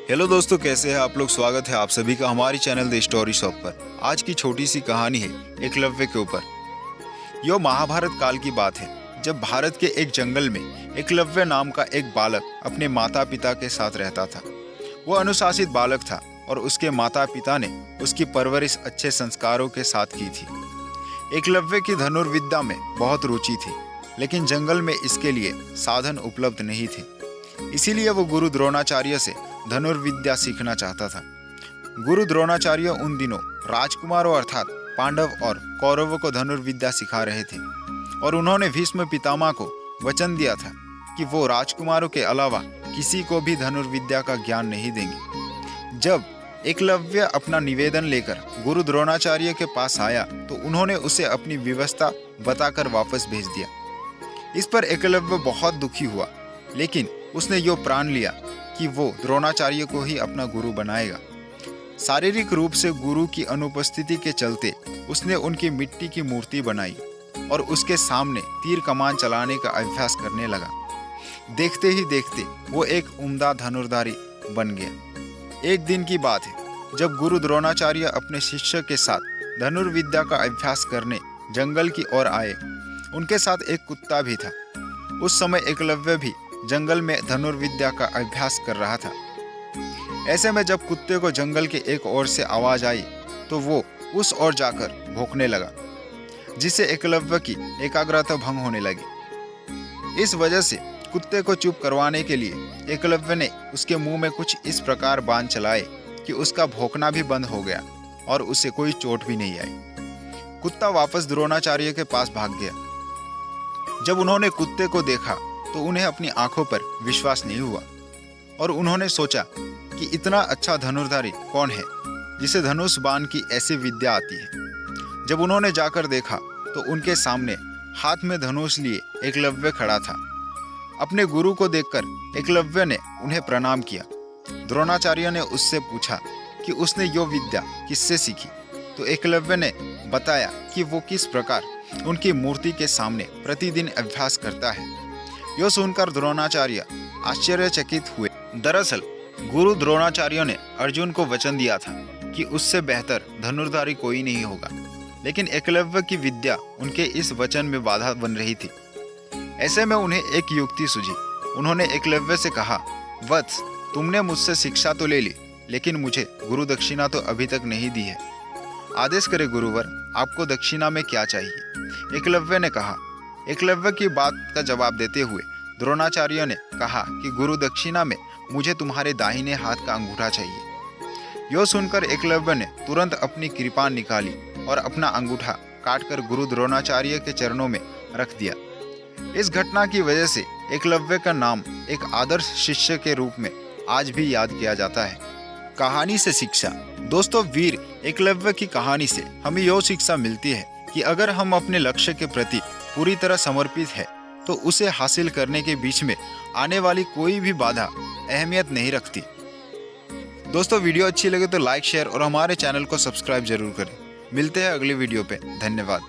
Hello दोस्तों, कैसे हैं आप लोग। स्वागत है आप सभी का हमारी चैनल द स्टोरी शॉप पर। आज की छोटी सी कहानी है एकलव्य के ऊपर। यह महाभारत काल की बात है, जब भारत के एक जंगल में एकलव्य नाम का एक बालक अपने माता पिता के साथ रहता था। वह अनुशासित बालक था और उसके माता पिता ने उसकी परवरिश अच्छे संस्कारों के साथ की थी। एकलव्य की धनुर्विद्या में बहुत रुचि थी, लेकिन जंगल में इसके लिए साधन उपलब्ध नहीं थे। इसीलिए वो गुरु द्रोणाचार्य से धनुर्विद्या सीखना चाहता था। गुरु द्रोणाचार्य उन दिनों राजकुमारों अर्थात पांडव और कौरवों को धनुर्विद्या सिखा रहे थे और उन्होंने भीष्म पितामह को वचन दिया था कि वो राजकुमारों के अलावा किसी को भी धनुर्विद्या का ज्ञान नहीं देंगे। जब एकलव्य अपना निवेदन लेकर गुरु द्रोणाचार्य के पास आया तो उन्होंने उसे अपनी व्यवस्था बताकर वापस भेज दिया। इस पर एकलव्य बहुत दुखी हुआ, लेकिन उसने यो प्राण लिया कि वो द्रोणाचार्य को ही अपना गुरु बनाएगा। शारीरिक रूप से गुरु की अनुपस्थिति के चलते उसने उनकी मिट्टी की मूर्ति बनाई और उसके सामने तीर कमान चलाने का अभ्यास करने लगा। देखते ही देखते वो एक उम्दा धनुर्धारी बन गया। एक दिन की बात है, जब गुरु द्रोणाचार्य अपने शिष्य के साथ धनुर्विद्या का अभ्यास करने जंगल की ओर आए। उनके साथ एक कुत्ता भी था। उस समय एकलव्य भी जंगल में धनुर्विद्या का अभ्यास कर रहा था। ऐसे में जब कुत्ते को जंगल के एक ओर से आवाज आई तो वो उस ओर जाकर भौंकने लगा, जिससे एकलव्य की एकाग्रता भंग होने लगी। इस वजह से कुत्ते को चुप करवाने के लिए एकलव्य ने उसके मुंह में कुछ इस प्रकार बाण चलाए कि उसका भौंकना भी बंद हो गया और उसे कोई चोट भी नहीं आई। कुत्ता वापस द्रोणाचार्य के पास भाग गया। जब उन्होंने कुत्ते को देखा तो उन्हें अपनी आंखों पर विश्वास नहीं हुआ और उन्होंने सोचा कि इतना अच्छा धनुर्धारी कौन है जिसे धनुष बाण की ऐसी विद्या आती है। जब उन्होंने जाकर देखा तो उनके सामने हाथ में धनुष लिए एकलव्य खड़ा था। अपने गुरु को देखकर एकलव्य ने उन्हें प्रणाम किया। द्रोणाचार्य ने उससे पूछा कि उसने यो विद्या किससे सीखी, तो एकलव्य ने बताया कि वो किस प्रकार उनकी मूर्ति के सामने प्रतिदिन अभ्यास करता है। यह सुनकर द्रोणाचार्य आश्चर्यचकित हुए। दरअसल गुरु द्रोणाचार्य ने अर्जुन को वचन दिया था कि उससे बेहतर धनुर्धारी कोई नहीं होगा, लेकिन एकलव्य की विद्या उनके इस वचन में बाधा बन रही थी। ऐसे में उन्हें एक युक्ति सूझी। उन्होंने एकलव्य से कहा, वत्स, तुमने मुझसे शिक्षा तो ले ली, लेकिन मुझे गुरु दक्षिणा तो अभी तक नहीं दी है। आदेश करे गुरुवर, आपको दक्षिणा में क्या चाहिए? एकलव्य ने कहा। एकलव्य की बात का जवाब देते हुए द्रोणाचार्य ने कहा कि गुरु दक्षिणा में मुझे तुम्हारे दाहिने हाथ का अंगूठा चाहिए। यह सुनकर एकलव्य ने तुरंत अपनी कृपाण निकाली और अपना अंगूठा काटकर गुरु द्रोणाचार्य के चरणों में रख दिया। इस घटना की वजह से एकलव्य का नाम एक आदर्श शिष्य के रूप में आज भी याद किया जाता है। कहानी से शिक्षा। दोस्तों, वीर एकलव्य की कहानी से हमें यह शिक्षा मिलती है कि अगर हम अपने लक्ष्य के प्रति पूरी तरह समर्पित है तो उसे हासिल करने के बीच में आने वाली कोई भी बाधा अहमियत नहीं रखती। दोस्तों, वीडियो अच्छी लगे तो लाइक, शेयर और हमारे चैनल को सब्सक्राइब जरूर करें। मिलते हैं अगले वीडियो पे। धन्यवाद।